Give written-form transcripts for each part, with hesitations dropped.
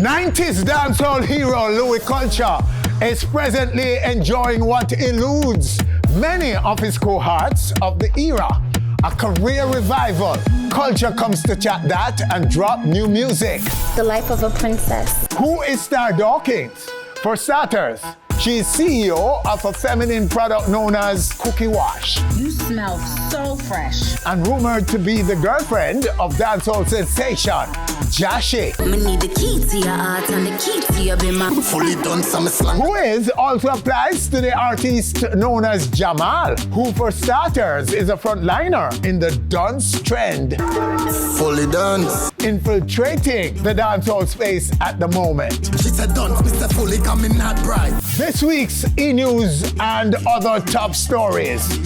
90s dancehall hero Louie Culture is presently enjoying what eludes many of his cohorts of the era. A career revival. Culture comes to chat that and drop new music. The life of a princess. Who is Star Dawkins? For starters, she is CEO of a feminine product known as Cookie Wash. You smell so fresh. And rumored to be the girlfriend of dancehall sensation, Jashi. Me need the key to your heart and the key to your bima. Fully done some slang. Who is also applies to the artist known as Jamal, who for starters is a frontliner in the Dunce trend. Fully done. Infiltrating the dancehall space at the moment. She said Dunce, Mr. Fully coming not bright. This week's e-news and other top stories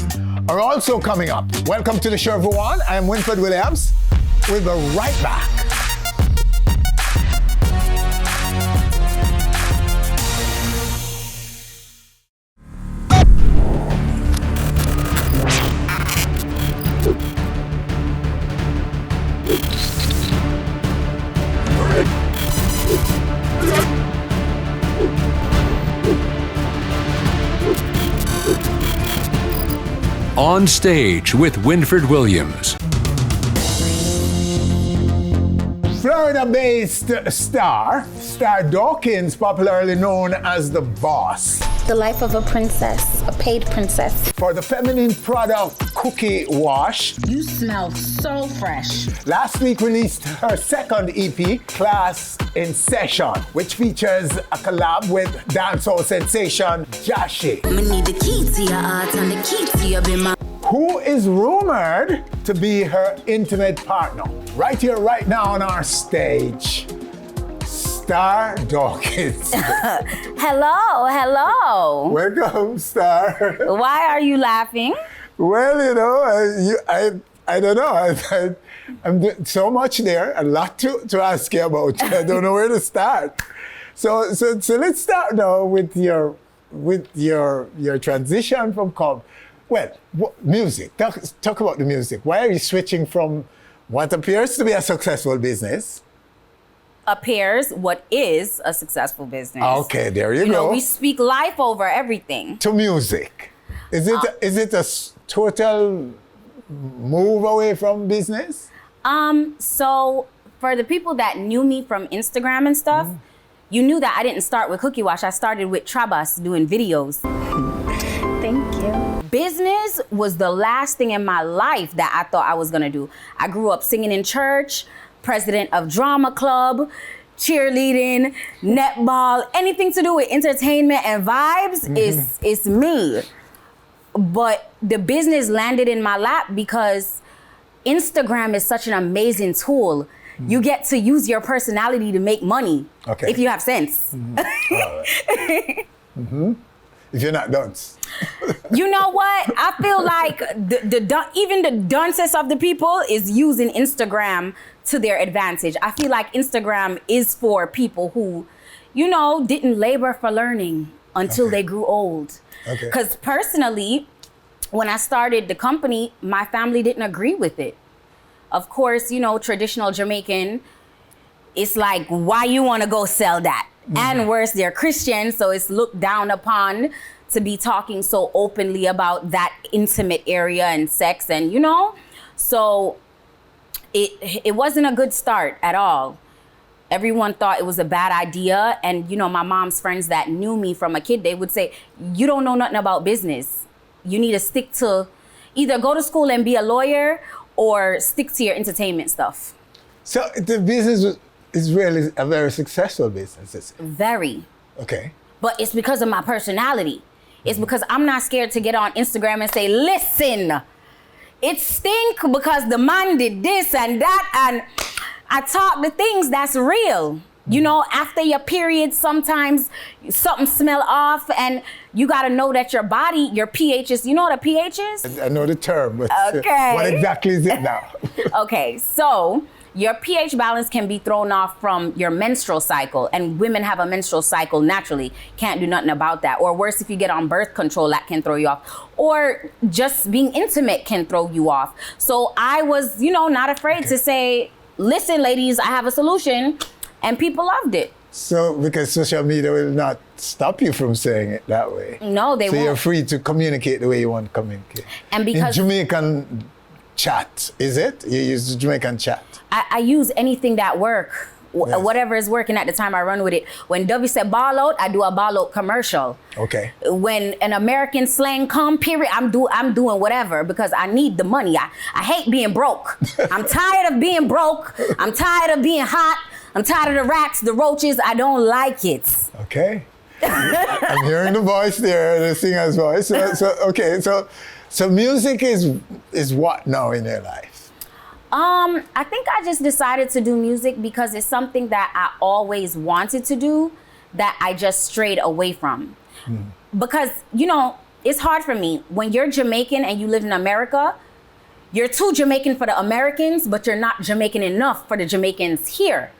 are also coming up. Welcome to the show, everyone. I'm Winfred Williams. We'll be right back. On Stage with Winfred Williams. Florida-based Starr Dawkins, popularly known as the Boss. The life of a princess, a paid princess. For the feminine product Cookie Wash. You smell so fresh. Last week released her second EP, Class in Session, which features a collab with dancehall sensation Jashi. Me need the key to your heart and the key to your bima. Who is rumored to be her intimate partner. Right here, right now on our stage, Star Dawkins. Hello. Welcome, Star. Why are you laughing? Well, you know, I don't know. I'm doing so much there, a lot to ask you about. I don't know where to start. So let's start now with your transition from music. Talk about the music. Why are you switching from what appears to be a successful business? What is a successful business. Okay, there you go. You know, we speak life over everything. To music. Is it a total move away from business? So for the people that knew me from Instagram and stuff, you knew that I didn't start with Cookie Wash. I started with Trabas doing videos. Thank you. Business was the last thing in my life that I thought I was gonna do. I grew up singing in church, president of drama club, cheerleading, netball, anything to do with entertainment and vibes is me. But the business landed in my lap because Instagram is such an amazing tool. You get to use your personality to make money if you have sense. If you're not Dunce. You know what? I feel like even the dunces of the people is using Instagram to their advantage. I feel like Instagram is for people who, you know, didn't labor for learning until they grew old. Because personally, when I started the company, my family didn't agree with it. Of course, you know, traditional Jamaican, it's like, why you want to go sell that? And worse, they're Christian, so it's looked down upon to be talking so openly about that intimate area and sex, and you know, so it wasn't a good start at all. Everyone thought it was a bad idea, and you know, my mom's friends that knew me from a kid, they would say, you don't know nothing about business. You need to stick to, either go to school and be a lawyer or stick to your entertainment stuff. So the business is really a very successful business. Very. Okay. But it's because of my personality. It's because I'm not scared to get on Instagram and say, listen, it stink because the man did this and that, and I talk the things that's real. You know, after your period, sometimes something smell off, and you gotta know that your body, your pH is, you know what a pH is? I know the term, but okay. What exactly is it now? Okay, so your pH balance can be thrown off from your menstrual cycle, and women have a menstrual cycle naturally. Can't do nothing about that. Or worse, if you get on birth control, that can throw you off. Or just being intimate can throw you off. So I was, you know, not afraid to say, listen, ladies, I have a solution. And people loved it. So, because social media will not stop you from saying it that way. No, they so won't. you're free to communicate the way you want to communicate. And because in Jamaican chat, is it? You use the Jamaican chat? I use anything that work. Yes. Whatever is working at the time, I run with it. When W said ball out, I do a ball out commercial. Okay. When an American slang come, period, I'm doing whatever because I need the money. I hate being broke. I'm tired of being broke. I'm tired of being hot. I'm tired of the rats, the roaches. I don't like it. Okay. I'm hearing the voice there, the singer's voice. So music is what now in your life? I think I just decided to do music because it's something that I always wanted to do that I just strayed away from. Because, it's hard for me. When you're Jamaican and you live in America, you're too Jamaican for the Americans, but you're not Jamaican enough for the Jamaicans here.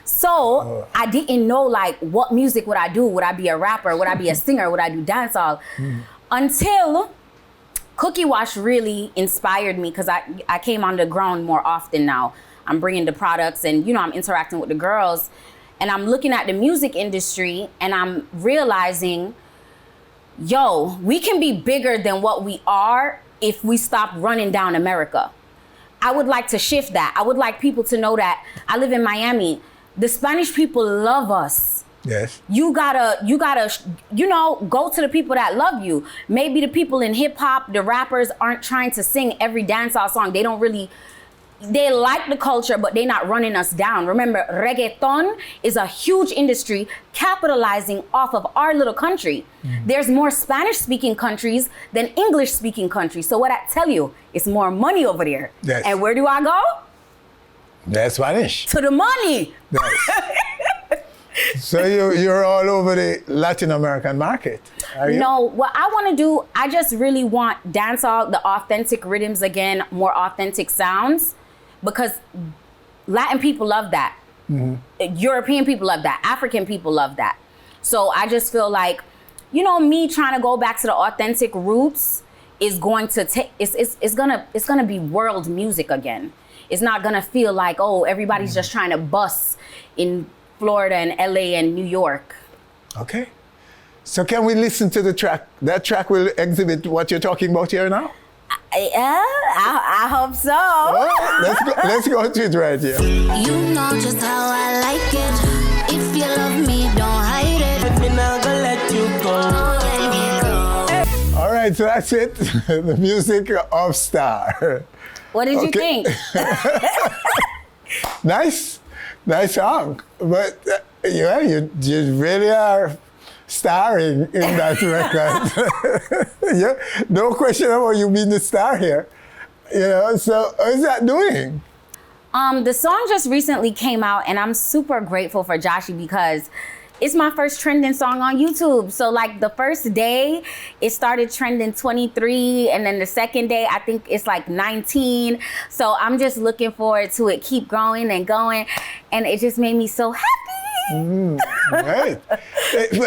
So I didn't know what music would I do? Would I be a rapper? Would I be a singer? Would I do dancehall? Until Cookie Wash really inspired me because I came on the ground more often now. I'm bringing the products and, I'm interacting with the girls and I'm looking at the music industry and I'm realizing, we can be bigger than what we are if we stop running down America. I would like to shift that. I would like people to know that I live in Miami. The Spanish people love us. Yes. You gotta, go to the people that love you. Maybe the people in hip hop, the rappers aren't trying to sing every dancehall song. They like the culture, but they're not running us down. Remember, reggaeton is a huge industry capitalizing off of our little country. There's more Spanish-speaking countries than English-speaking countries. So what I tell you, it's more money over there. Yes. And where do I go? That's Spanish. To the money. Yes. So you're all over the Latin American market, are you? No, what I want to do, I just really want dancehall, the authentic rhythms again, more authentic sounds, because Latin people love that. European people love that. African people love that. So I just feel like, me trying to go back to the authentic roots is going to take, it's gonna be world music again. It's not gonna feel like, everybody's just trying to bust in Florida and LA and New York. Okay. So can we listen to the track? That track will exhibit what you're talking about here now? I hope so. All right, let's go to it right here. You know just how I like it. If you love me, don't hide it. Me not gonna let you go. Let me go. All right, so that's it. The music of Starr. What did you think? Nice song. But you really are starring in that record. No question about you being the star here. So how's that doing? The song just recently came out and I'm super grateful for Joshy because it's my first trending song on YouTube. So the first day it started trending 23 and then the second day I think it's 19. So I'm just looking forward to it keep growing and going and it just made me so happy. Right.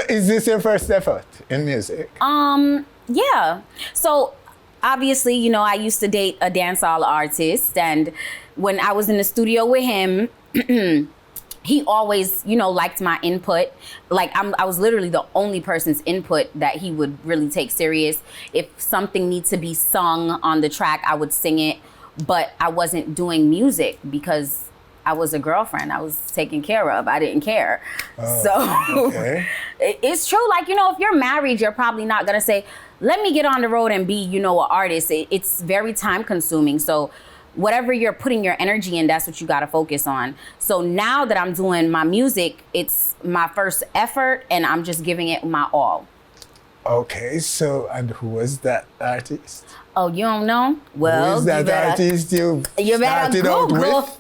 Is this your first effort in music? Yeah. So obviously, I used to date a dancehall artist and when I was in the studio with him, he always, liked my input. I was literally the only person's input that he would really take serious. If something needs to be sung on the track, I would sing it, but I wasn't doing music because I was a girlfriend. I was taken care of. I didn't care. Okay. It's true. If you're married, you're probably not going to say, let me get on the road and be, an artist. It's very time consuming. So whatever you're putting your energy in, that's what you got to focus on. So now that I'm doing my music, it's my first effort and I'm just giving it my all. Okay. So, and who was that artist? Oh, you don't know? Well, who is that artist you started out with?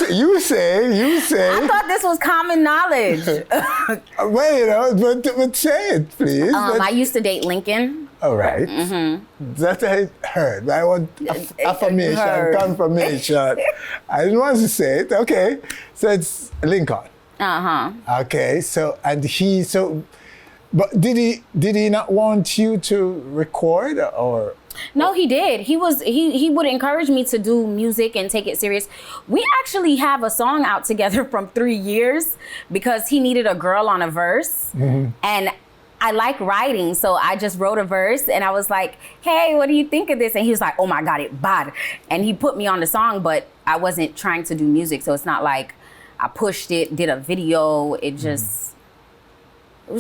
You say. I thought this was common knowledge. Well, but say it, please. I used to date Lincoln. All right. That I heard. I want affirmation, confirmation. I didn't want to say it. Okay. So it's Lincoln. Okay. So, but did he not want you to record or? No, he did. He would encourage me to do music and take it serious. We actually have a song out together from 3 years because he needed a girl on a verse. And I like writing, so I just wrote a verse and I was like, hey, what do you think of this? And he was like, oh my God, it bad. And he put me on the song, but I wasn't trying to do music. So it's not like I pushed it, did a video. It was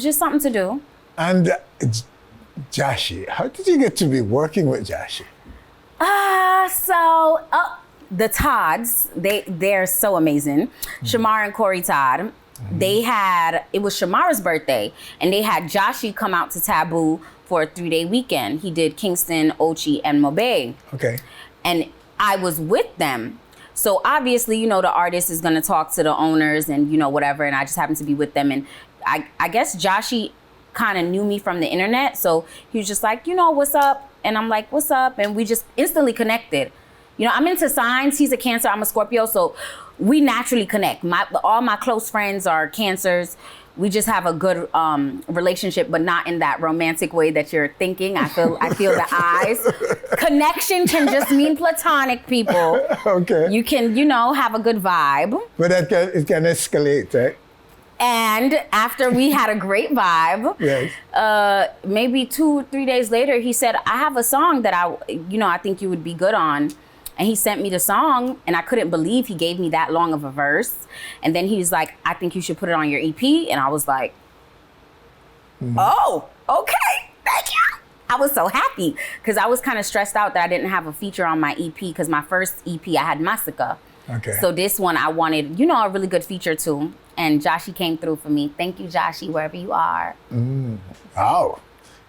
just something to do. And Jashi, how did you get to be working with Jashi? The Todds, they're so amazing. Shamar and Corey Todd. It was Shamar's birthday, and they had Jashi come out to Taboo for a 3-day weekend. He did Kingston, Ochi, and Mobay. Okay. And I was with them. So obviously, you know, the artist is gonna talk to the owners and, you know, whatever, and I just happened to be with them. And I guess Jashi kind of knew me from the internet, so he was just like, you know, what's up? And I'm like, what's up? And we just instantly connected. You know, I'm into signs. He's a Cancer, I'm a Scorpio, so we naturally connect. All my close friends are Cancers. We just have a good relationship, but not in that romantic way that you're thinking. I feel the eyes. Connection can just mean platonic, people. Okay. You can, you know, have a good vibe. But it can escalate, right? And after we had a great vibe, Yes. maybe 2-3 days later, he said, I have a song that I think you would be good on. And he sent me the song, and I couldn't believe he gave me that long of a verse. And then he was like, I think you should put it on your EP. And I was like, oh, okay, thank you. I was so happy because I was kind of stressed out that I didn't have a feature on my EP because my first EP, I had Massacre. Okay. So this one, I wanted, you know, a really good feature too. And Jashi came through for me. Thank you, Jashi, wherever you are. Wow.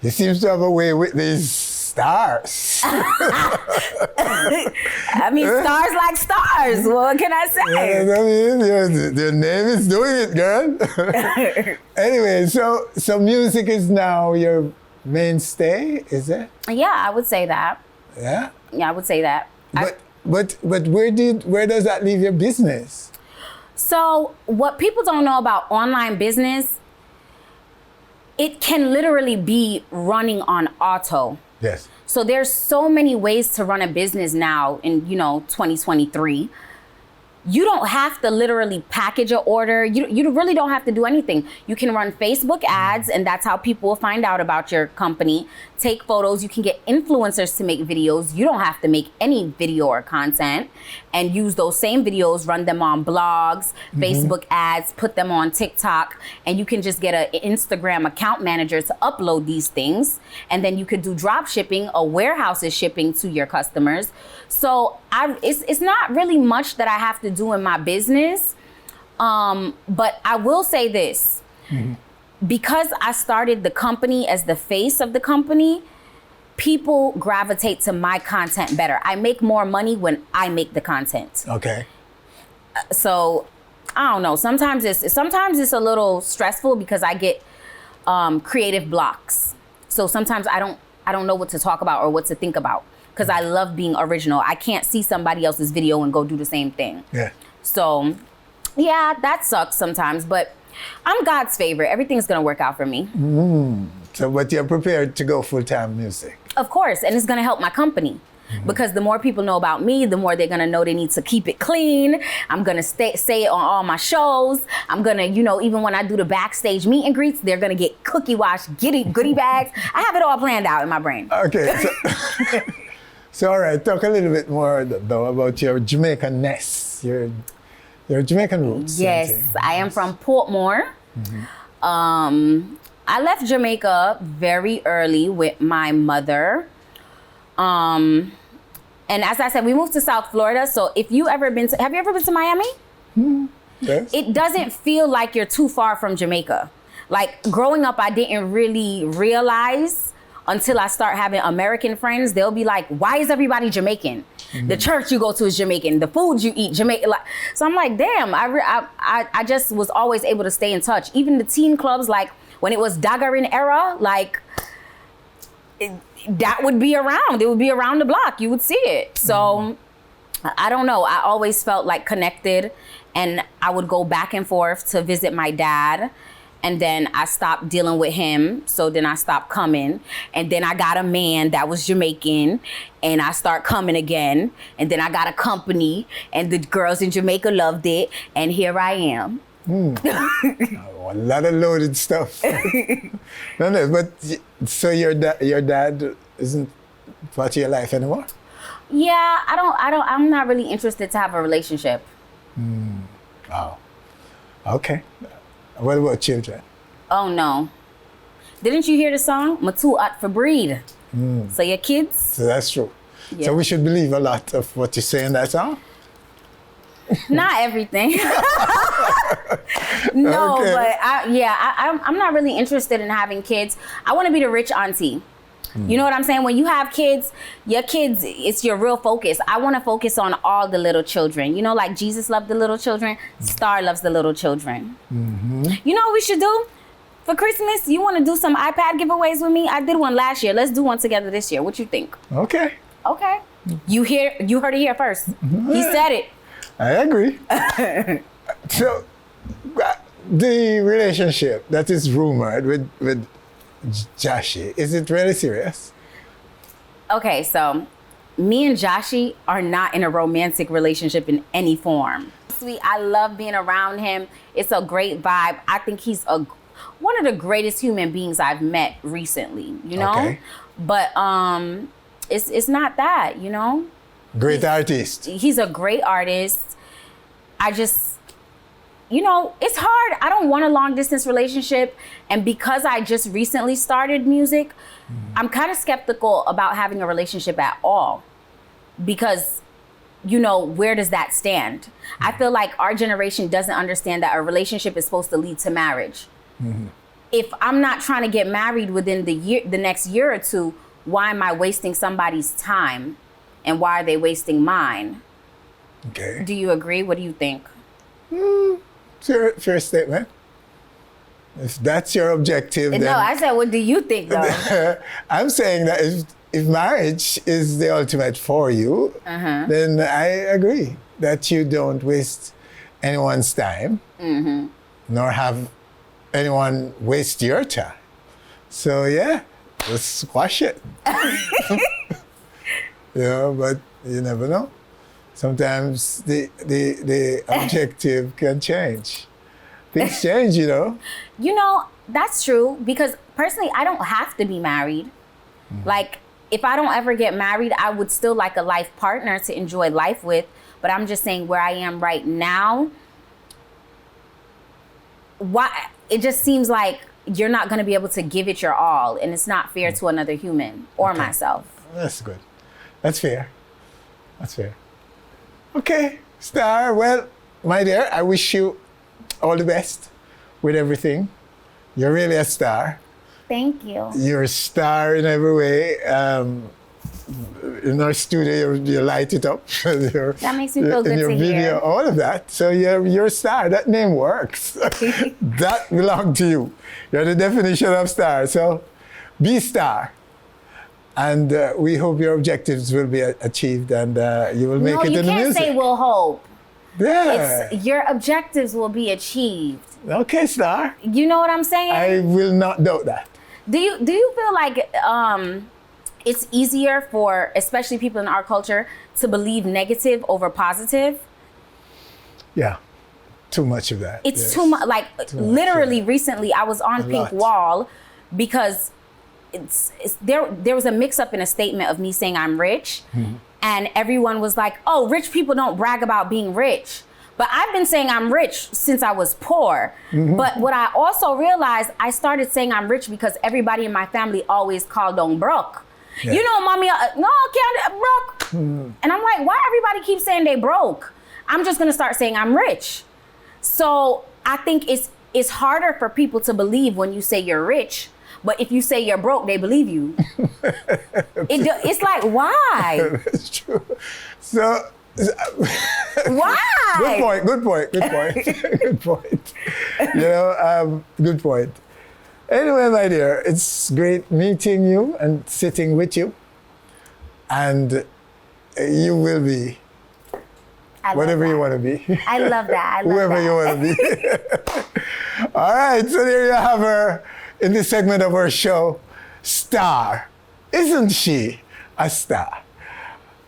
You seem to have a way with these stars. I mean, stars like stars. What can I say? Yeah, I mean, your name is doing it, girl. Anyway, so music is now your mainstay, is it? Yeah, I would say that. Yeah? Yeah, I would say that. But where does that leave your business? So what people don't know about online business, it can literally be running on auto. Yes. So there's so many ways to run a business now in, you know, 2023. You don't have to literally package an order. You really don't have to do anything. You can run Facebook ads, and that's how people will find out about your company. Take photos. You can get influencers to make videos. You don't have to make any video or content, and use those same videos, run them on blogs, Facebook ads, put them on TikTok, and you can just get an Instagram account manager to upload these things. And then you could do drop shipping, a warehouse is shipping to your customers. So it's not really much that I have to do in my business. But I will say this, because I started the company as the face of the company, people gravitate to my content better. I make more money when I make the content. Okay. So I don't know. Sometimes it's a little stressful because I get creative blocks. So sometimes I don't know what to talk about or what to think about, because I love being original. I can't see somebody else's video and go do the same thing. Yeah. So, yeah, that sucks sometimes, but I'm God's favorite. Everything's gonna work out for me. So, but you're prepared to go full-time music? Of course, and it's gonna help my company. Because the more people know about me, the more they're gonna know they need to keep it clean. I'm gonna say it on all my shows. I'm gonna, you know, even when I do the backstage meet and greets, they're gonna get cookie wash, goodie bags. I have it all planned out in my brain. Okay. So all right, talk a little bit more though about your Jamaican-ness, your Jamaican roots. Yes, I am from Portmore. I left Jamaica very early with my mother. And as I said, we moved to South Florida. So have you ever been to Miami? Yes. It doesn't feel like you're too far from Jamaica. Like growing up, I didn't really realize until I start having American friends. They'll be like, why is everybody Jamaican? The church you go to is Jamaican. The food you eat, Jamaican. So I'm like, damn, I just was always able to stay in touch. Even the teen clubs, like when it was Dagarin era, like that would be around. It would be around the block. You would see it. So I don't know. I always felt like connected, and I would go back and forth to visit my dad. and then I stopped dealing with him, so then I stopped coming, and then I got a man that was Jamaican, and I start coming again, and then I got a company, and the girls in Jamaica loved it, and here I am. Oh, a lot of loaded stuff. No, but so your dad isn't part of your life anymore? Yeah, I'm not really interested to have a relationship. Oh, okay. What about children? Oh no. Didn't you hear the song? Matu at for breed. So your kids? So that's true. Yeah. So we should believe a lot of what you say in that song? Not everything. No, Okay. but I'm not really interested in having kids. I want to be the rich auntie. You know what I'm saying? When you have kids, your kids, it's your real focus. I want to focus on all the little children. You know, like Jesus loved the little children, Starr loves the little children. You know what we should do? For Christmas, you want to do some iPad giveaways with me? I did one last year. Let's do one together this year. What you think? Okay. Okay. You heard it here first. He said it. I agree. So, the relationship that is rumored with Jashi, is it really serious? Okay, so me and Jashi are not in a romantic relationship in any form. Sweet, I love being around him. It's a great vibe. I think he's one of the greatest human beings I've met recently, you know? Okay. But it's not that, you know? Great artist. He's a great artist. I just, you know, it's hard. I don't want a long distance relationship. And because I just recently started music, I'm kind of skeptical about having a relationship at all. Because, you know, where does that stand? I feel like our generation doesn't understand that a relationship is supposed to lead to marriage. If I'm not trying to get married within the next year or two, why am I wasting somebody's time? And why are they wasting mine? Okay. Do you agree? What do you think? Fair statement. If that's your objective, then... No, I said, what do you think, though? I'm saying that if marriage is the ultimate for you, then I agree that you don't waste anyone's time, nor have anyone waste your time. So yeah, let's squash it. You know, but you never know. Sometimes the objective can change. Things change, you know. You know, that's true, because personally, I don't have to be married. Like, if I don't ever get married, I would still like a life partner to enjoy life with. But I'm just saying, where I am right now, why it just seems like you're not going to be able to give it your all, and it's not fair to another human or myself. That's good. That's fair. That's fair. Okay, Starr. Well, my dear, I wish you all the best with everything. You're really a star. Thank you. You're a star in every way. In our studio, you light it up. That makes me feel good in your to video, hear. all of that. So you're a star. That name works. That belongs to you. You're the definition of star. So be star. And we hope your objectives will be achieved, and you will make it in the music. No, you can't say we'll hope. Yeah. Your objectives will be achieved. Okay, Starr. You know what I'm saying? I will not doubt that. Do you feel like it's easier for, especially people in our culture, to believe negative over positive? Yeah, too much of that. It's yes. too much. Like, literally, recently, I was on Pink lot. Wall because there was a mix-up in a statement of me saying I'm rich, and everyone was like, "Oh, rich people don't brag about being rich." But I've been saying I'm rich since I was poor. But what I also realized, I started saying I'm rich because everybody in my family always called on broke. Yeah. You know, mommy, no, can't broke. And I'm like, why everybody keep saying they broke? I'm just gonna start saying I'm rich. So I think it's harder for people to believe when you say you're rich. But if you say you're broke, they believe you. It's like, why? That's true. So. Why? Good point. Good point. You know, good point. Anyway, my dear, it's great meeting you and sitting with you. And you will be whatever you want to be. I love that. I love Whoever that. you want to be. All right, so there you have her in this segment of our show, Starr. Isn't she a star?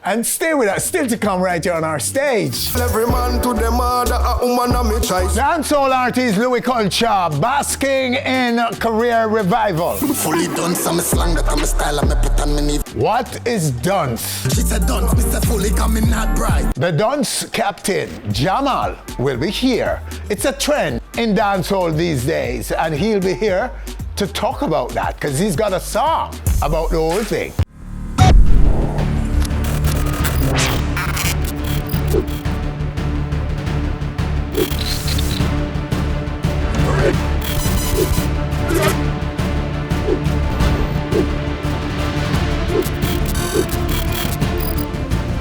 And stay with us, still to come right here on our stage. Every man to them other, a woman on me choice. Dancehall artist Louie Culture, basking in career revival. Fully done, some slang that I'm a style, I'm a put on me knee. What is Dunce? She said Dunce, Mr. Fully coming not bright. The Dunce captain, Jamal, will be here. It's a trend in dancehall these days, and he'll be here to talk about that, because he's got a song about the whole thing.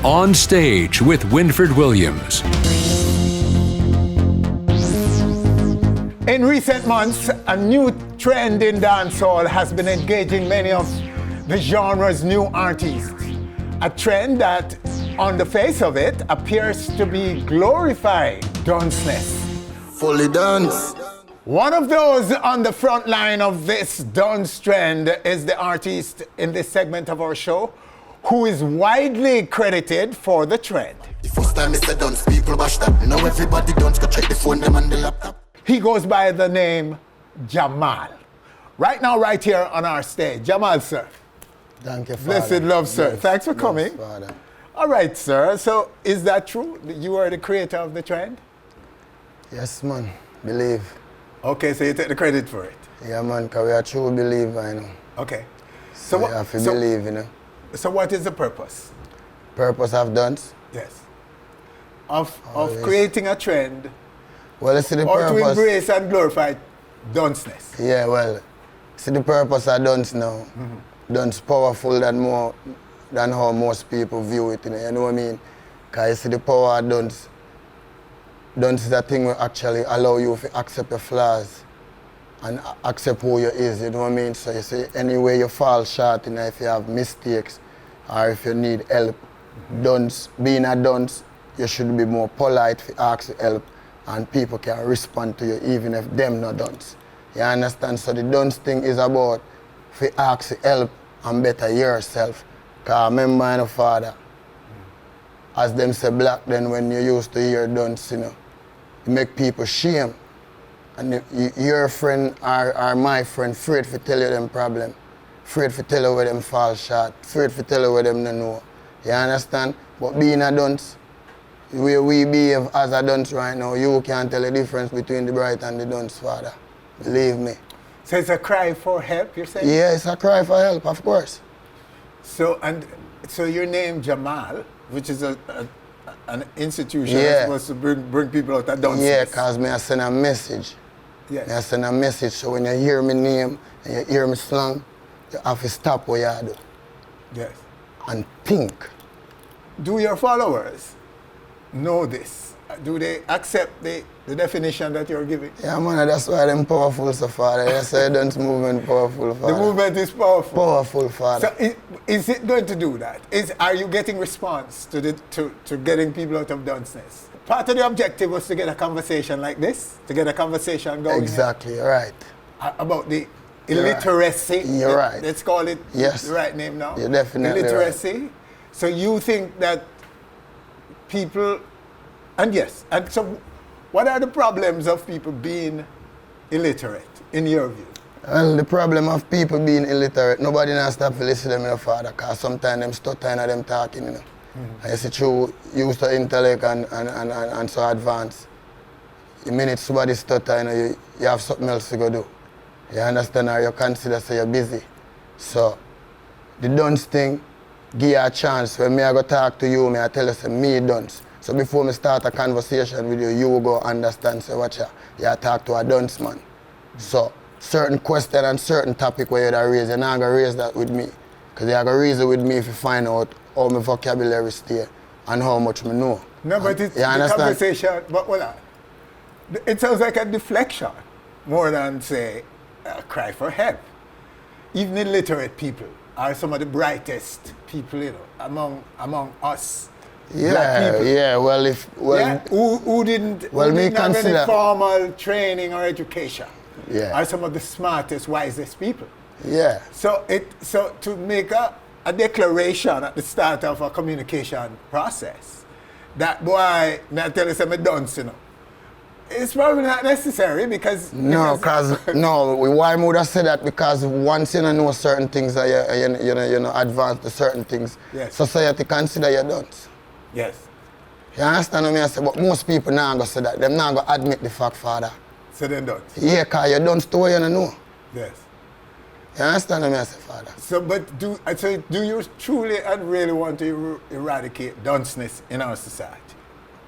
On Stage with Winfred Williams. In recent months, a new trend in dancehall has been engaging many of the genre's new artists. A trend that, on the face of it, appears to be glorifying dunceness. Fully dance. One of those on the front line of this dance trend is the artist in this segment of our show, who is widely credited for the trend. The first time I said dance, people bash that. Now everybody dance, go check the phone, them and the laptop. He goes by the name Jamal. Right now, right here on our stage. Jamal, sir. Thank you, Father. Blessed love, sir. Yes, Thanks for yes, coming. Father. All right, sir. So is that true? You are the creator of the trend? Yes, man. Believe. Okay, so you take the credit for it. Yeah, man, because we are true believer, you know. Okay. So you have to believe, you know. So what is the purpose? Purpose of dance? Yes. Of Always. creating a trend, Well, see the or purpose. to embrace and glorify dunceness. Yeah, well, see the purpose of dance now. Dance powerful than how most people view it, you know what I mean? Because you see the power of dance. Dance is a thing will actually allow you to accept your flaws and accept who you is, you know what I mean? So you see, anyway you fall short, you know, if you have mistakes or if you need help, dance, being a dance, you should be more polite to ask for help, and people can respond to you even if them not dance. You understand? So the dance thing is about to ask for help and better yourself. Because remember, my father, as them say black then when you used to hear dance, you know, you make people shame. And your friend or my friend afraid to tell you them problem, afraid to tell you where them fall short, afraid to tell you where them don't know. You understand? But being a dunce, the way we behave as a dunce right now, you can't tell the difference between the bright and the dunce, Father. Believe me. So it's a cry for help, you're saying? Yeah, it's a cry for help, of course. So your name Jamal, which is an institution that's supposed to bring people out of dunceness. Yeah, because I send a message. Yes. I send a message, so when you hear my name and you hear me slang, you have to stop what you do Yes. and think. Do your followers know this? Do they accept the definition that you're giving? Yeah, man, that's why them powerful, so Father. You say dance movement powerful, Father. The movement is powerful. Powerful, Father. So is it going to do that? Are you getting response to getting people out of dunceness? Part of the objective was to get a conversation like this, to get a conversation going. Exactly, right. About the illiteracy. You're right. Let's call it Yes. the right name now. You're definitely illiteracy. right. So you think that people, and so what are the problems of people being illiterate, in your view? Well, the problem of people being illiterate, nobody not stop to listen to them, you know, Father, because sometimes them stutter and them talking, you know. And you see, true, use the intellect and so advanced. The minute somebody stutter, you know, you have something else to go do. You understand, or you consider say you're busy. So, the dunce thing, give you a chance. When I go talk to you, I tell you, say, me dunce. So before I start a conversation with you, you will go understand, say, watch you talk to a dunce man. So, certain question and certain topic where you're raise, you're not going to raise that with me. Because you're going to raise it with me if you find out how my vocabulary stay and how much I know. No, but it's you the understand? conversation, but hold on. It sounds like a deflection more than, say, a cry for help. Even illiterate people are some of the brightest people, you know, among us black people? Yeah, well, Who didn't, well, who me didn't have any consider- formal training or education Yeah. are some of the smartest, wisest people. Yeah. So to make a declaration at the start of a communication process, that boy, may I tell you something, Dunce, you know, it's probably not necessary because... No, why would I say that? Because once you know certain things, you know, advance to certain things, Yes. society consider you dunce. Yes. You understand what I say? But most people now go say that. Them now go admit the fact, father. So then Dunce. Yeah, because you dunce to what you don't know. Yes. You understand what I say, father? So, but do you truly and really want to eradicate dunceness in our society?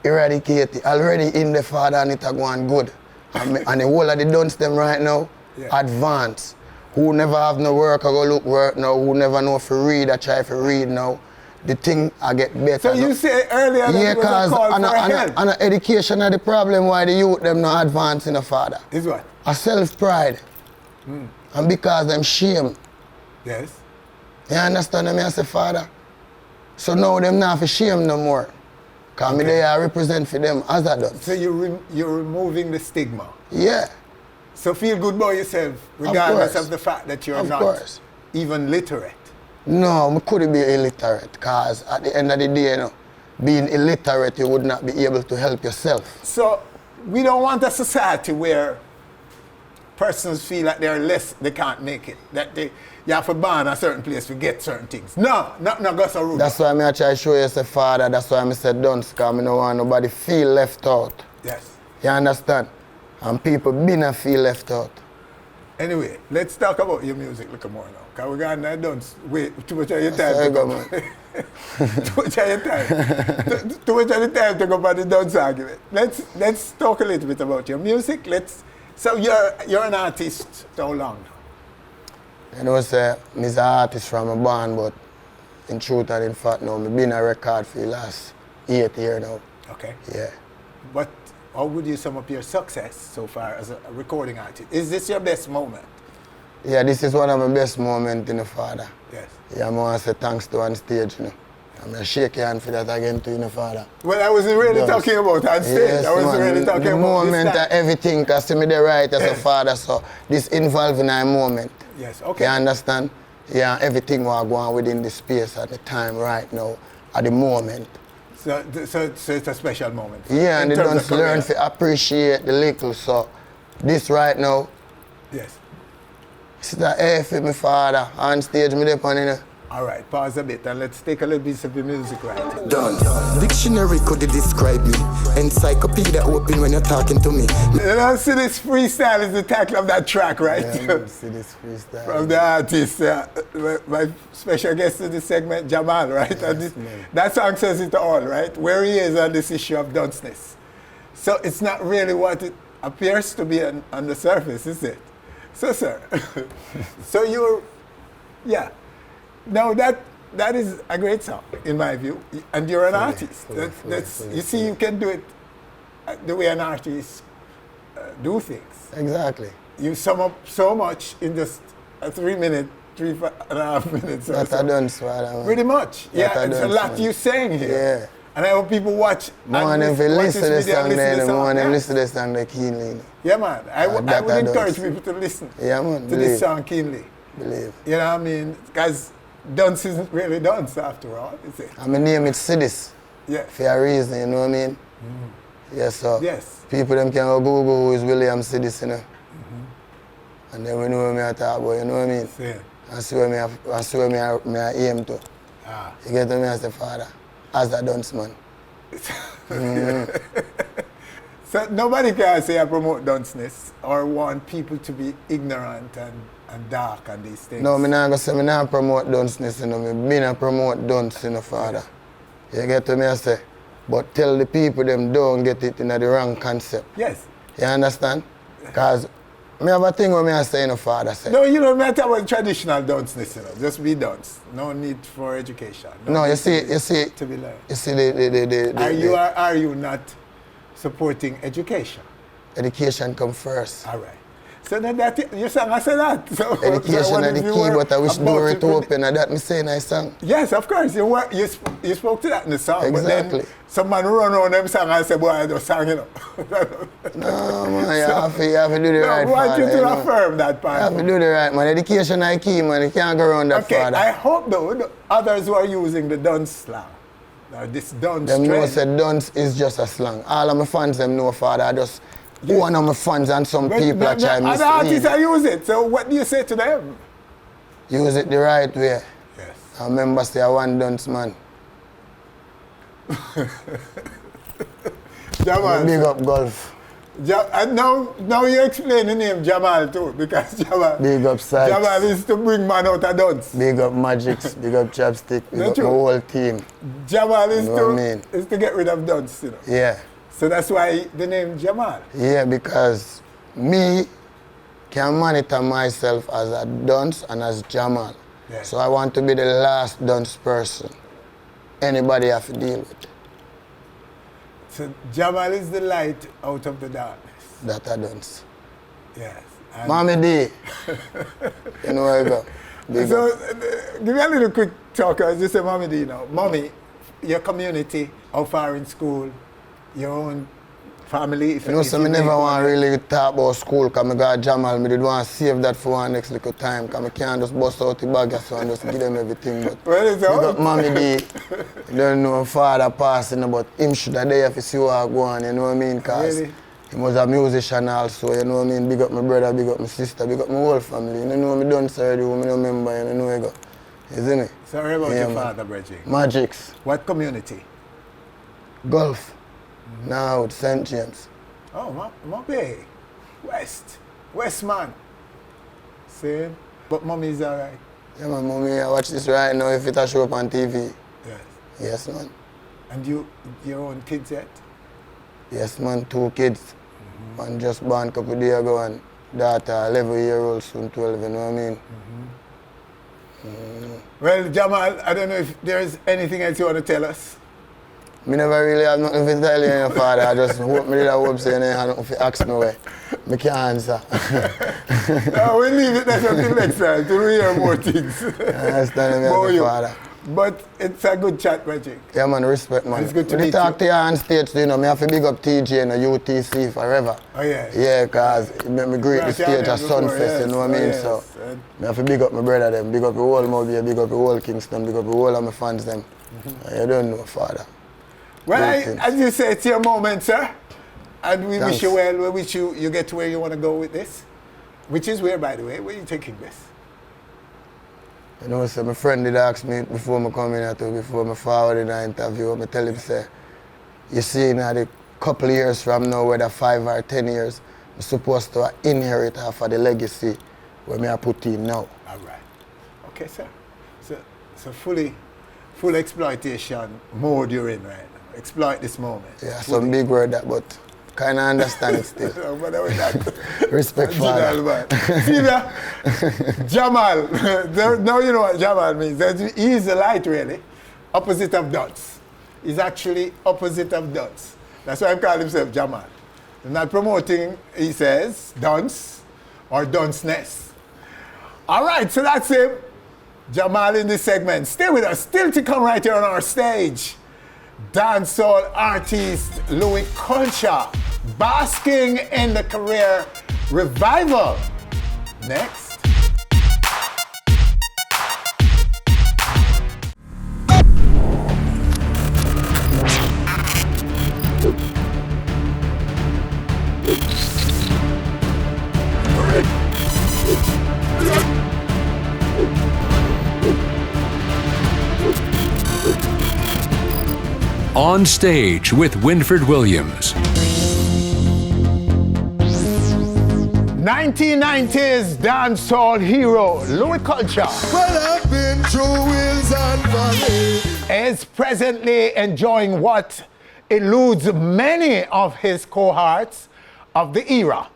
Eradicate it. Already in the father and it are going good. And the whole of the dunce them right now, Yeah. advance. Who never have no work or go look work now, who never know if read or try to read now. The thing I get better. So you say earlier that yeah, it was a call for help. and education are the problem why the youth them not advance in the father. Is what? A self-pride. And because them shame. Yes. You understand what I say, father? So now them not for shame no more. Because me there I represent for them as I done. So you're removing the stigma. Yeah. So feel good about yourself, regardless course. of the fact that you're Of not course. even literate. No, I couldn't be illiterate because at the end of the day, you know, being illiterate, you would not be able to help yourself. So we don't want a society where persons feel like they're less, they can't make it. That you have to ban a certain place to get certain things. No, not go so rude. That's why I try to show you as a father, that's why I said dunce, because I don't want nobody feel left out. Yes. You understand? And people been feel left out. Anyway, let's talk about your music a little more now. Because we're going to dance. Wait, too much of your time That's to how go. I go, Too much of your time. Too much of the time to go about the dance argument. Let's talk a little bit about your music. So you're an artist how long now? You know, say, I'm an artist from a band, but in truth and in fact now, I've been a record for the last 8 years now. Okay. Yeah. But how would you sum up your success so far as a recording artist? Is this your best moment? Yeah, this is one of my best moments in the father. Yes. Yeah, I want to say thanks to Onstage, you know. I'm going to shake your hand for that again to you, know, father. Well, I wasn't really Dunce. talking about on stage. Yes, I wasn't man, really talking the about moment this time. of everything, because to me the right as a father, so this involving a moment. Yes, okay. You understand? Yeah, everything was going within the space at the time right now, at the moment. So it's a special moment. Yeah, and in they terms don't of learn career. to appreciate the little, so this right now, Yes. it's the air for my father, on stage, me there, you know. All right, pause a bit and let's take a little bit of the music right. Dunce. Dictionary could describe me. Encyclopedia open when you're talking to me. You know, see this freestyle is the title of that track, right? Yeah, see this freestyle. From the artist, my special guest in this segment, Jamal, right? Yes, and man. that song says it all, right? Where he is on this issue of dunceness. So it's not really what it appears to be on the surface, is it? So, sir, so you're, yeah. Now that is a great song, in my view, and you're an artist. You see, you can do it the way an artist do things. Exactly. You sum up so much in just a 3 minute, 3.5 minutes. Or That's so. a dunce, father. Pretty much. That Yeah, a it's a dunce, lot man. you saying here. Yeah. And I hope people watch. More and than if you watch listen to this the video and song, listen to then the more song. than Yeah. listen to the song, they keenly. Yeah, man. I would that I encourage dunce. people to listen Yeah, man, to this believe. song keenly. Believe. You know what I mean? Because dunce isn't really dunce after all, is it? And my name is Sidis. Yeah. For a reason, you know what I mean? Yes, sir. Yes. People them can go Google who is William Sidis, you know. And then we know what I talk about, you know what I mean? See. And see where me I aim to. Ah. You get to me as the father, as a dunce man. So nobody can say I promote dunceness or want people to be ignorant and dark and these things. No, me not go say me not promote dunceness, you know. Me not promote dunce, you know, father. You get to me I say, but tell the people them don't get it in the wrong concept. Yes. You understand? Because me have a thing where me I say, you know, father say. No, you don't matter about traditional dunceness, you know. Just be dunce. No need for education. No, need you see, to be learned. you see the Are you not supporting education? education come first. All right. So then that you sang I said that. So, Education is the key, but I wish the door to open and that me say nice song. Yes, of course. You spoke to that in the song. Exactly. But then someone run on them song and say, boy, I just sang, you know. No, man, you have to do the right I want father, you to affirm that part. You have to do the right, man. Education is key, man. You can't go around that father. I hope, though, the others who are using the Dunce slang, this Dunce them trend. know say Dunce is just a slang. All of my fans, them know father. I just one of my fans and some people are trying to other artists are use it. So what do you say to them? Use it the right way. Yes. I remember say I one Dunce man. Jamal. Big up golf. And now you explain the name Jamal too, because Jamal. Big up Sykes. Jamal is to bring man out of Dunce. Big up Magics, big up Chapstick, big up my whole team. Jamal is, You know what I mean? is to get rid of Dunce, you know. Yeah. So that's why the name Jamal. Yeah, because me can monitor myself as a Dunce and as Jamal. Yeah. So I want to be the last Dunce person anybody have to deal with. So Jamal is the light out of the darkness. That I Dunce. Yes. Mommy D. You know where I go. Big So up. give me a little quick talk. As you say, Mommy D now. Mommy, your community, how far in school, your own family. If You know, if so you I never make want to one- really talk about school because I got Jamal. I did want to save that for one next little time because I can't just bust out the bag so and just give them everything. But Well, it's big out. up Mommy D. You don't know father passing, but him should have there to see what I go on, you know what I mean? Because Really? he was a musician also, you know what I mean? Big up my brother, big up my sister, big up my whole family. You know me done already, I don't remember, you know I go. You see me? Sorry about Yeah, your man. father, Bridget. Magics, What community? golf, now it's St. James. Oh, Mopey. West man. Same. But mommy's alright. Yeah, man, mommy, I watch this right now if it a show up on TV. Yes. Yes, man. And your own kids yet? Yes, man, 2 kids. One just born a couple days ago and daughter 11-year-old, soon 12, you know what I mean? Well, Jamal, I don't know if there's anything else you want to tell us. Me never really have nothing to tell you, your father. I just hope me did a hope saying you have nothing to ask me where. Me can't answer. No, we'll leave it there until next time to hear more things. I understand me as More a you. father. But it's a good chat, Magic. Yeah, man, respect, man. It's good to When meet they talk you. to you on stage, you know, me have to big up TJ and UTC forever. Oh, yeah. Yeah, because it made me greet the Right, yeah, stage yeah, at before, Sunfest, yes. you know what I mean? Yes. So, And- me have to big up my brother them, big up the whole Mobile, big up the whole Kingston, big up the whole of my fans them. You don't know, father. Well, Great things. as you say, it's your moment, sir. And we Thanks. wish you well. We wish you get to where you want to go with this. Which is where, by the way? Where are you taking this? You know, so my friend did ask me before I come in here, before I forward in the interview, I tell him, say, you see, in a couple of years from now, whether 5 or 10 years, I'm supposed to inherit half of the legacy where I put in now. All right. Okay, sir. So full exploitation mode you're in right now. Exploit this moment. Yeah, some big word that, but kind of understand it still. No matter with that. Respect, father. See there? Jamal. Now you know what Jamal means. He's the light, really. Opposite of Dunce. He's actually opposite of Dunce. That's why I call himself Jamal. He's not promoting, he says, Dunce or Dunceness. All right, so that's him. Jamal in this segment. Stay with us. Still to come right here on our stage. Dancehall artist Louie Culture, basking in the career revival. Next. On Stage with Winfred Williams. 1990s dancehall hero Louie Culture Well, I've been through hills and valleys. is presently enjoying what eludes many of his cohorts of the era,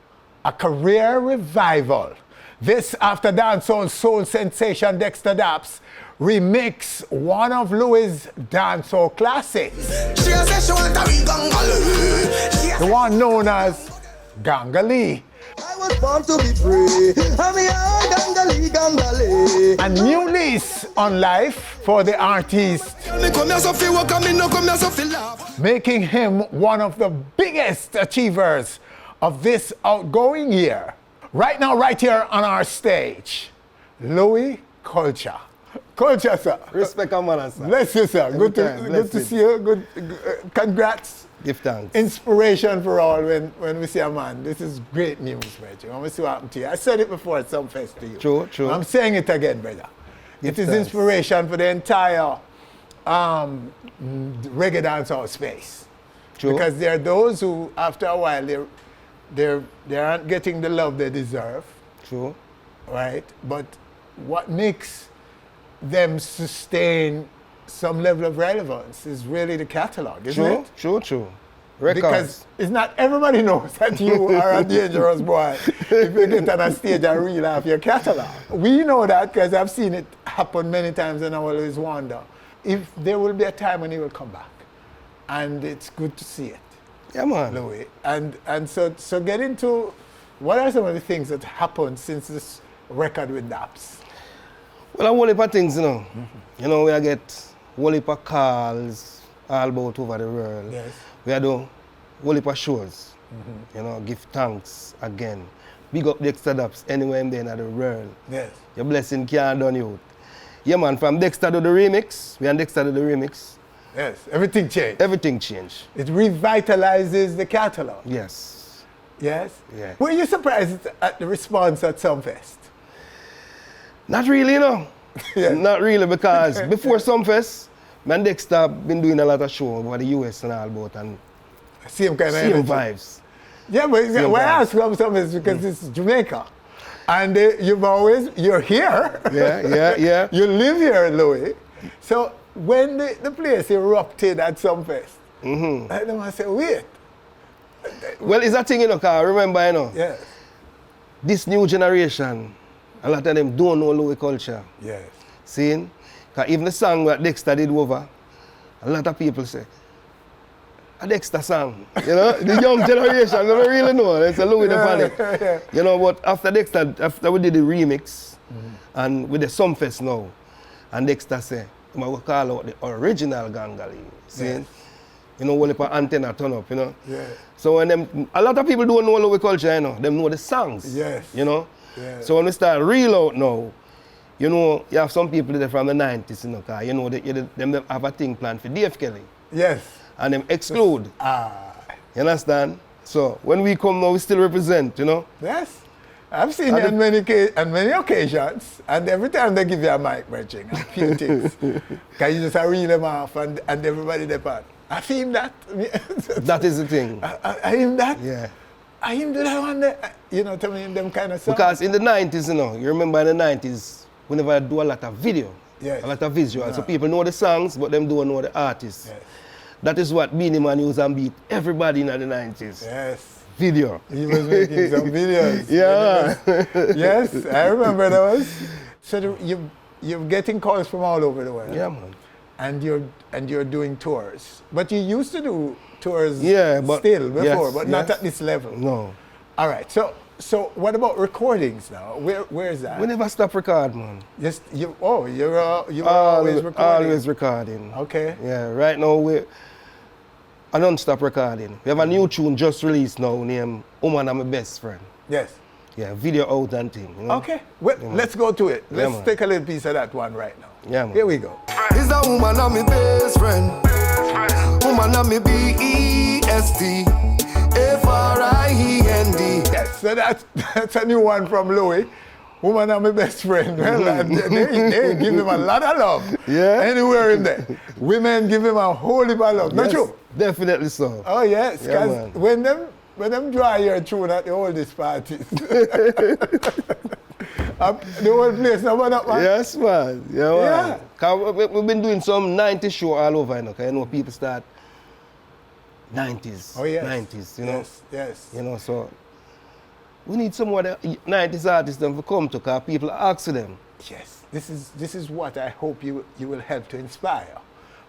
a career revival. This after dancehall soul sensation Dexter Daps remix one of Louie's dancehall classics, She a say she want a wee gangaloo. the one known as Gangalee. I was born to be free. I'm a gangali gangali. A new lease on life for the artist, making him one of the biggest achievers of this outgoing year. Right now, right here on our stage, Louie Culture. Culture, sir. Respect and manner, sir. Bless you, sir. Good to see you. Good. Congrats. Give thanks. Inspiration for all when we see a man. This is great news, brother. When we see what happened to you. I said it before at some fest to you. True. I'm saying it again, brother. It is inspiration for the entire reggae dancehall space. True. Because there are those who, after a while, they aren't getting the love they deserve. True. Right? But what makes them sustain some level of relevance is really the catalog, isn't it? True. Records. Because it's not everybody knows that you are a dangerous boy if you get on a stage and reel off your catalog. We know that because I've seen it happen many times and I always wonder if there will be a time when he will come back. And it's good to see it. Yeah, man. Louie. And so get into what are some of the things that happened since this record with Daps? Well, a whole heap of things, you know. You know, we get a whole heap of calls all about over the world. Yes. We do a whole heap of shows. You know, give thanks again. Big up the Dexter Daps anywhere in the world. Yes. Your blessing can't done you. Yeah, man, from Dexter to the remix, we and Dexter to the remix. Yes, everything changed. Everything changed. It revitalizes the catalog. Yes. Yes? Yeah. Were you surprised at the response at Sumfest? Not really, you know. Yes. Not really, because before Sumfest, me and Dexter been doing a lot of shows over the US and all about, and Same kind of same energy. vibes. Yeah, but Same why I vibes. ask about Sumfest because it's Jamaica. And you're here. Yeah. You live here, Louie. So when the place erupted at Sumfest, I don't want to say, wait. Well, it's a thing, you know, because remember, you know, Yes. this new generation, a lot of them don't know Louie Culture. Yes. See? Because even the song that Dexter did over, a lot of people say, a Dexter song. You know, the young generation, they don't really know. It's a Louie the Panic. Yeah. You know, but after we did the remix, and with the Sumfest now, and Dexter say, I'm going to call out the original Gangali. See? Yes. You know, only for antenna turn up, you know? Yeah. So when a lot of people don't know Louie Culture, you know, them know the songs. Yes. You know? Yeah. So when we start reel out now, you know, you have some people there from the 90s, you know, because you know, them have a thing planned for Dave Kelly. Yes. And them exclude. You understand? So when we come now, we still represent, you know? Yes. I've seen you on many occasions, and every time they give you a mic, Merching, a few things. Because you just reel them off and everybody depart. I feel that. That is the thing. I feel that. Yeah. I him do that one there. You know, tell me them kind of songs. Because in the 90s, you know, you remember in the 90s, we never do a lot of video, Yes. a lot of visual. So people know the songs, but them don't know the artists. Yes. That is what Beanie Man used and beat everybody in the 90s. Yes. Video. He was making some videos. Yeah. Yes, I remember those. So you're getting calls from all over the world. Yeah, man. And you're doing tours. But you used to do tours but still before, yes, but not at this level. No. All right. So what about recordings now? Where is that? We never stop record, man. Yes. You're always recording. Always recording. Okay. Yeah. Right now I don't stop recording. We have a new tune just released now named Woman I'm My Best Friend. Yes. Yeah. Video out and thing. You know? Okay. Well, let's go to it. Let's man. take a little piece of that one right now. Yeah, man. Here we go. Is a woman I'm my best friend. Woman I'm my BEST. FRIEND. Yes, so that's a new one from Louie. Woman are my best friend. Well, they give him a lot of love. Yeah. Anywhere in there. Women give him a whole heap of love. Not Yes, true? definitely so. Oh yes, Yeah, because man. when them draw your tune at the oldest parties, the whole place never up, man. Yes, man. Yeah, man. Yeah. 'Cause we've been doing some 90s show all over, you know, 'cause you know people start 90s. Oh yes. 90s, you know. Yes, yes. You know, so we need some more 90s artists them to come to, 'cause people ask them. Yes. This is what I hope you will help to inspire.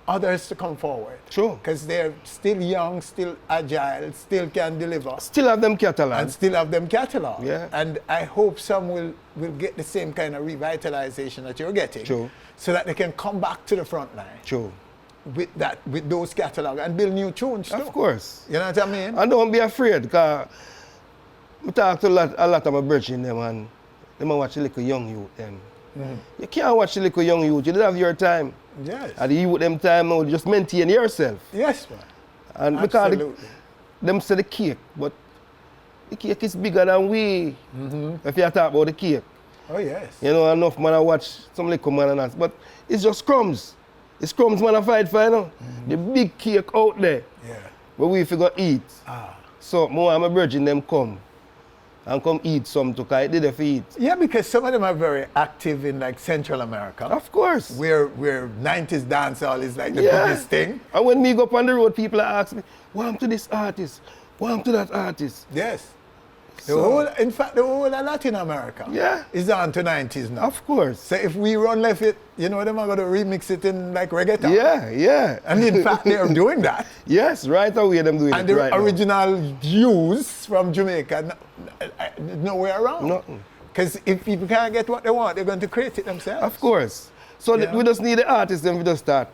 others to come forward. True. Because they're still young, still agile, still can deliver. Still have them catalog. And still have them catalog. Yeah. And I hope some will get the same kind of revitalization that you're getting. True. So that they can come back to the front line. True. With those catalog and build new tunes too. Of course. You know what I mean? And don't be afraid, because I talk to a lot of my brethren them and they watch the little young youth them. You can't watch the little young youth, you don't have your time. Yes. And the youth them time now, just maintain yourself. Yes, man. And Absolutely. because them say the cake, but the cake is bigger than we. If you talk about the cake. Oh, yes. You know, enough man I watch some little man and that, but it's just crumbs. It's crumbs man I fight for, you know. The big cake out there. Yeah. But we figure eat. So more and my brethren them come eat some too, because they did for eat. Yeah, because some of them are very active in like Central America. Of course. Where 90s dancehall is like the Yeah. biggest thing. And when me go up on the road, people ask me, what happened to this artist? What happened to that artist? Yes. So- In fact, the whole of Latin America is on to 90s now. Of course. So if we run left it, you know, them are going to remix it in like reggaeton. Yeah, yeah. And in fact, they are doing that. Yes, right away them doing And it the right now. original Jews from Jamaica, nowhere around. Nothing. Because if people can't get what they want, they're going to create it themselves. Of course. So Yeah. we just need the artists and we just start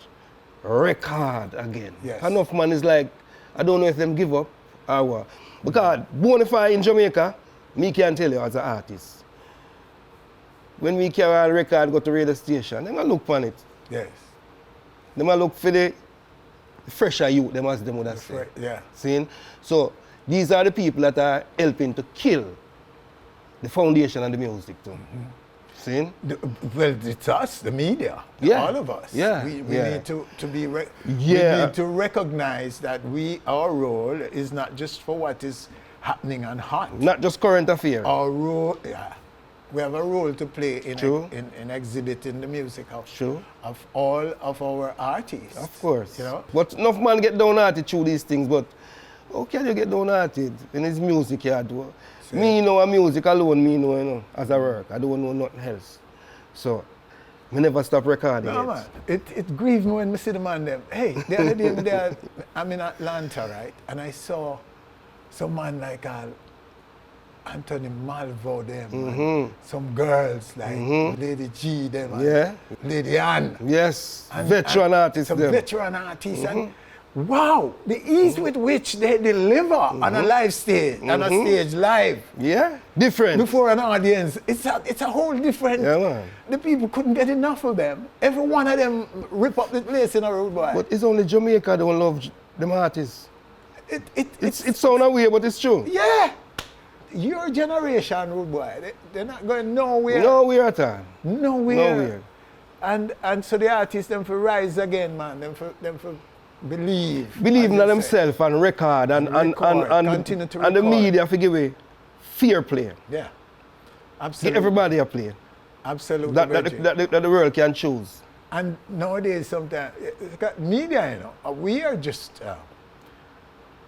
record again. Yes. Enough man is like, I don't know if them give up or what. Because Bonify in Jamaica, me can tell you as an artist. When we carry a record, go to radio station, them a look on it. Yes. Them a look for the fresher youth, them as them would have said. Yeah. See? So these are the people that are helping to kill the foundation of the music too. See? Well, it's us, the media, Yeah. all of us. Yeah. We Yeah. need to be we Yeah. need to recognize that our role is not just for what is happening and hot. Not just current affairs. Our role, we have a role to play True. in exhibiting the music True. of all of our artists. Of course. You know? But enough man get downhearted through these things, but how can you get downhearted when it's music you do? Me know a music alone, me know, you know, as I work. I don't know nothing else. So, me never stop recording No, it. man. It grieves me when I see the man them. Hey, the other day, I'm in Atlanta, right? And I saw some man like Anthony Malvo them, and some girls like Lady G them, and Yeah. Lady Ann. Yes, and- veteran and artists some them. veteran artists. And wow, the ease with which they deliver on a live stage, on a stage live. Yeah, different. Before an audience, it's a whole different. Yeah, man. The people couldn't get enough of them. Every one of them rip up the place in a road boy. But it's only Jamaica don't love them artists. It's It sounds weird, but it's true. yeah. Your generation, rude boy, they're not going nowhere. Nowhere at all. Nowhere. Nowhere. And so the artists them for rise again, man. Them for believe. Believe in as you say. themselves and record and Continue to and the record. media forgive away. Fair play. Yeah. Give Absolutely. everybody a play. Absolutely. That the world can choose. And nowadays, sometimes, media, you know, we are just,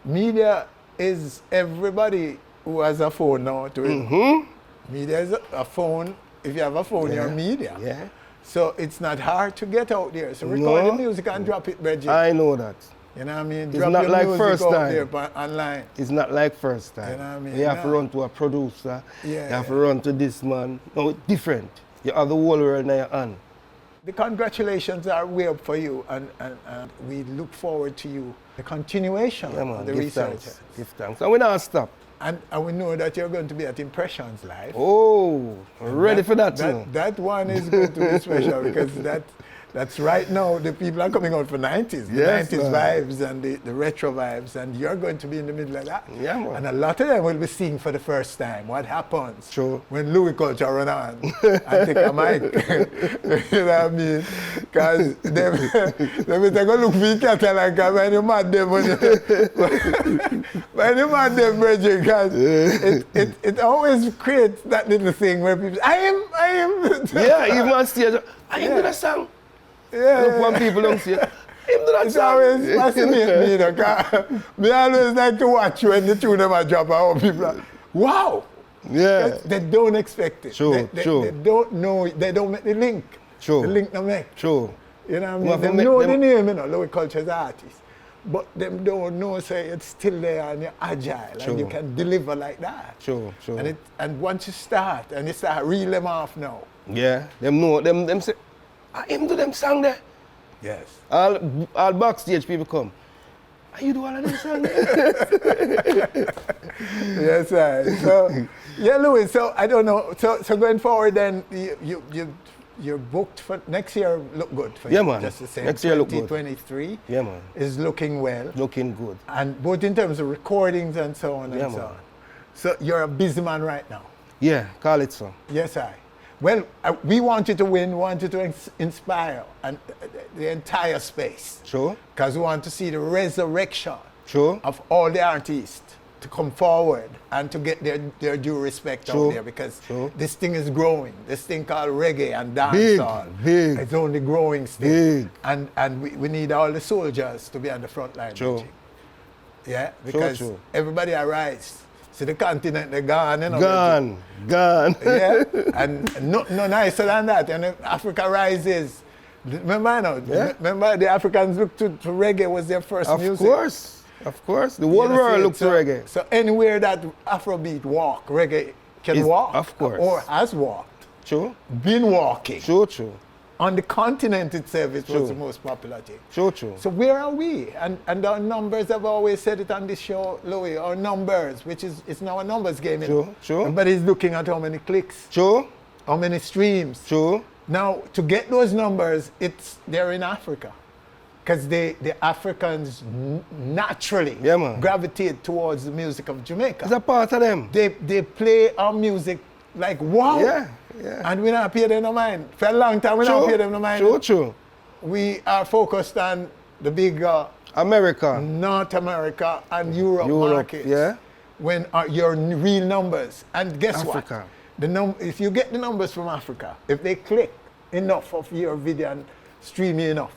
media is everybody who has a phone now to it. Media is a phone. If you have a phone, you're media. Yeah. So it's not hard to get out there. So record No. the music and drop it, Reggie. I know that. You know what I mean? It's Drop not your like music first out time. there online. It's not like first time. You know what I mean? You have to No. run to a producer. Yeah. You have to run to this man. No, it's different. You have the whole world in your hand. The congratulations are way up for you, and we look forward to you, the continuation Yeah, man. of the Give research. thanks. Give thanks. And we not stop. And we know that you're going to be at Impressions Live. Oh, ready for that, you know. That one is going to be special because that's right now the people are coming out for 90s, the Yes, 90s man. vibes and the retro vibes, and you're going to be in the middle of that. Yeah, man. And a lot of them will be seeing for the first time what happens True. when Louie Culture run on and take a mic. You know what I mean? Because them take a look for your catalog and when you mad them, when you mad them, Bridget, because it always creates that little thing where people say, I am. Yeah, even on stage, I ain't do that song. Yeah. Look when people don't see it. I ain't do that It's song. always fascinating me, you know, 'cause me always like to watch when the tune them a drop and how people are, wow. Yeah. They don't expect it. True, They true. don't know, they don't make the link. True. The link no make. True. You know what I mean? Them know the name, you know, Louie Culture as artist. But them don't know, say, it's still there and you're agile and you can deliver like that. True. And once you start, and you start reel them off now. Yeah, them know, them say, I him do them song there. Yes. All backstage people come. Are you do all of them song there? Yes, sir. So, yeah, Louie, so I don't know. So going forward then, you're booked for next year. Look good for you. Yeah, man. Just the same. Next year look good. 2023 yeah, man. is looking well. Looking good. And both in terms of recordings and so on yeah, and so man. on. So you're a busy man right now. Yeah, call it so. Yes, I. Well, we want you to win, want you to inspire the entire space. Sure. Because we want to see the resurrection of all the artists to come forward and to get their due respect out there, because this thing is growing. This thing called reggae and dancehall. Big. It's only growing still. And we need all the soldiers to be on the front line. Yeah, because everybody arise. See the continent, they're gone. You know, Gone. Yeah, and no nicer than that. And if Africa rises, remember the Africans looked to reggae was their first music. Of course. The whole world looks to reggae. So anywhere that Afrobeat walk, reggae can walk. Of course. Or has walked. True. Been walking. True. On the continent itself, it was the most popular thing. True. So where are we? And our numbers, I've always said it on this show, Louie, our numbers, which is, it's now a numbers game. True. Everybody's looking at how many clicks. How many streams. Now, to get those numbers, they're in Africa. Because the Africans naturally gravitate towards the music of Jamaica. It's a part of them. They play our music like, wow. Yeah. And we not pay them no mind. For a long time, we not pay them no mind. True. We are focused on the big America, North America and Europe markets. Yeah. When your real numbers. And guess Africa. what? If you get the numbers from Africa, if they click enough of your video and stream you enough,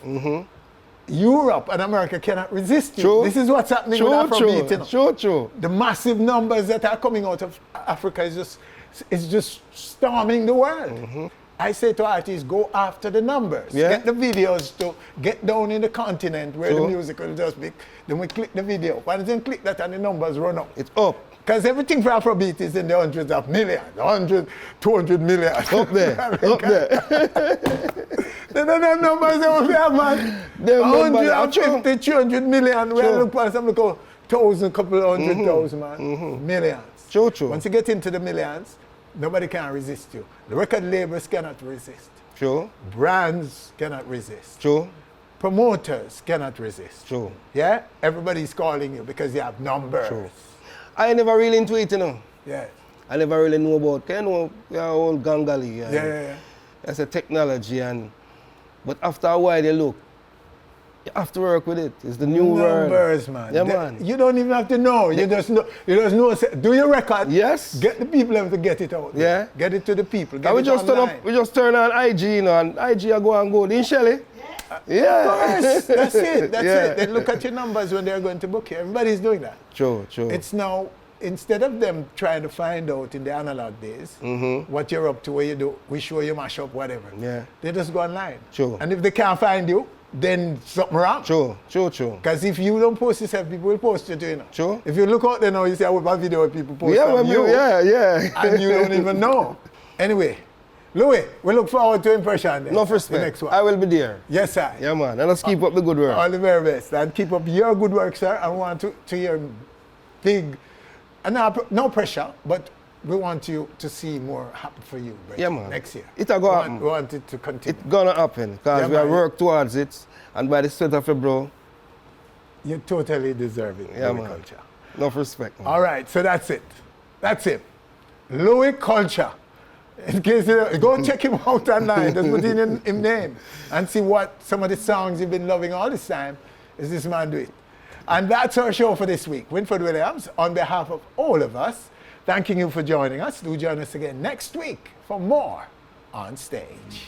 Europe and America cannot resist you. This is what's happening with Afrobeat. True. The massive numbers that are coming out of Africa is just storming the world. I say to artists, go after the numbers. Get the videos to get down in the continent where the music will just be. Then we click the video. Once you click that and the numbers run up. It's up. Because everything for Afrobeat is in the hundreds of millions, 100, 200 million. Up there. Them numbers over there, man. 150, 200 million. We look for some look at 1,000, couple of 100,000, man. Millions. True. Once you get into the millions, nobody can resist you. The record labels cannot resist. True. Brands cannot resist. True. Promoters cannot resist. True. Yeah? Everybody's calling you because you have numbers. True. I never really into it, you know. Yeah. I never really know about, you know, we are all gangali. Yeah. That's a technology, but after a while, you look, you have to work with it. It's the new world. Numbers, man. Yeah, man. You don't even have to know. You just know. Do your record. Yes. Get the people to get it out. Yeah. Get it to the people. We just turn on IG, you know, and IG are go and go. Didn't Shelly? Yeah. Of course. That's it. They look at your numbers when they're going to book you. Everybody's doing that. True. It's now, instead of them trying to find out in the analog days what you're up to, what you do, we show you mash up, whatever. Yeah. They just go online. True. And if they can't find you, then something wrong. True. Because if you don't post yourself, people will post you too, you know. True. If you look out there now, you see my video where people post you. Yeah. And you don't even know. Anyway, Louie, we look forward to impression then. No respect. The next one. I will be there. Yes, sir. Yeah, man. And let's keep up the good work. All the very best. And keep up your good work, sir. I want to hear big, and no pressure, but we want you to see more happen for you, Brett, yeah, man. next year. It'll go happen. We want it to continue. It's gonna happen because we have worked towards it, and by the sweat of your brow. You totally deserve it, yeah, Louie man. Culture. No respect, man. All right, so that's it. Louie Culture. In case you go check him out online, just put in his name and see what some of the songs you've been loving all this time is this man do it. And that's our show for this week. Winfred Williams, on behalf of all of us, thanking you for joining us. Do join us again next week for more On Stage.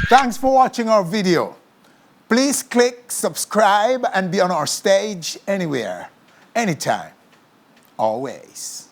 Thanks for watching our video. Please click subscribe and be on our stage anywhere, anytime, always.